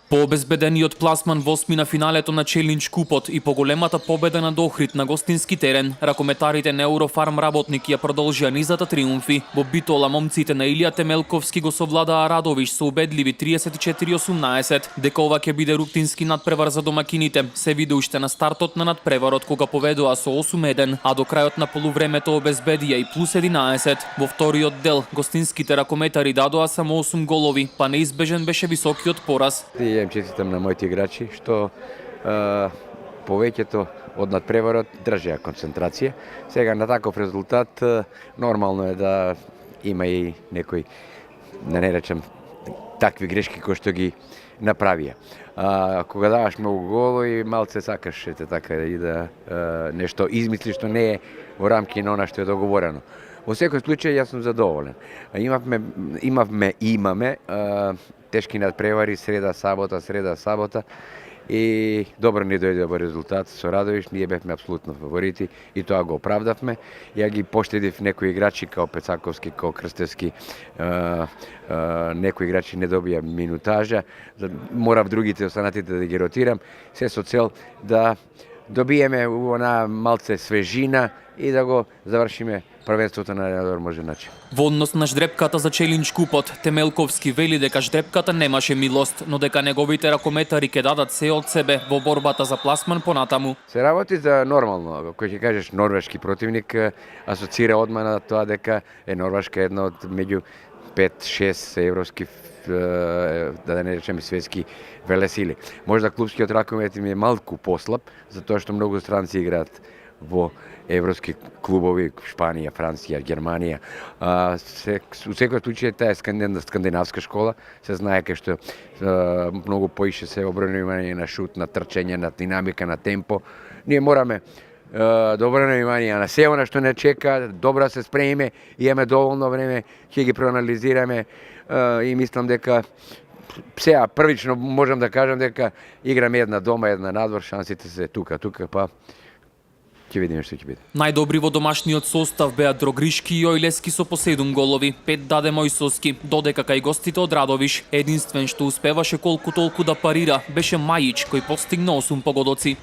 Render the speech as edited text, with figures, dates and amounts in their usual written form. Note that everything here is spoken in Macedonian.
По обезбедениот пласман во осми на финалето на Челлендж купот и по големата победа на Охрид на гостински терен, ракометарите на Eurofarm работник ја продолжија низата триумфи. Во Битола момците на Илија Темелковски го совладаа Радовиш со убедливи 34-18. Дека ова ќе биде рутински надпревар за домакините, се види уште на стартот на надпреварот кога поведоа со 8-1, а до крајот на полувремето обезбедија и плюс 11. Во вториот дел гостинските ракометари дадоа само 8 голови, па неизбежен беше високиот пораз. Ја им честитам на моите играчи што повеќето од надпреварот држеа концентрација. Сега на таков резултат нормално е да има и некои, да не речем, такви грешки кои што ги направија. Кога даваш многу голови, малце сакаш така и да нешто измислиш што не е во рамки на она што е договорено. Во секој случај јас сум задоволен. Имаме тешки надпревари среда, сабота и добро ни дојде во резултат со Радовиш, ние бевме апсолутно фаворити и тоа го оправдавме. Ја ги поштедив некои играчи као Пецаковски, као Крстевски, некои играчи не добија минутажа, морав другите останатите да ги ротирам, се со цел да добиеме она малце свежина и да го завршиме првенството на најдобар можен начин. Во однос на ждрепката за Челлендж купот, Темелковски вели дека ждрепката немаше милост, но дека неговите ракометари ќе дадат се од себе во борбата за пласман понатаму. Се работи за нормално, кој ќе кажеш норвешки противник, асоцира одма на тоа дека е Норвешка една од меѓу 5-6 европски, да не речеме светски велесили. Можда клубскиот ракомет им е малку послаб, затоа што многу странци играат во европски клубови, Шпанија, Франција, Германија. У секој случај таа е скандинавска школа, се знае кај што многу поише се обрнува внимание на шут, на трчење, на динамика, на темпо. Ние мораме да обрнеме внимание на се она што не чека, добро се спремиме, имаме доволно време, ќе ги проанализираме и мислам дека сега првично можам да кажам дека играме една дома, една надвор, шансите се тука, па ќе видиме што ќе биде. Најдобри во домашниот состав беа Дрогришки и Ојлески со по 7 голови, 5 даде Мојсовски, додека кај гостите од Радовиш единствен што успеваше колку толку да парира беше Мајич кој постигна 8 погодоци.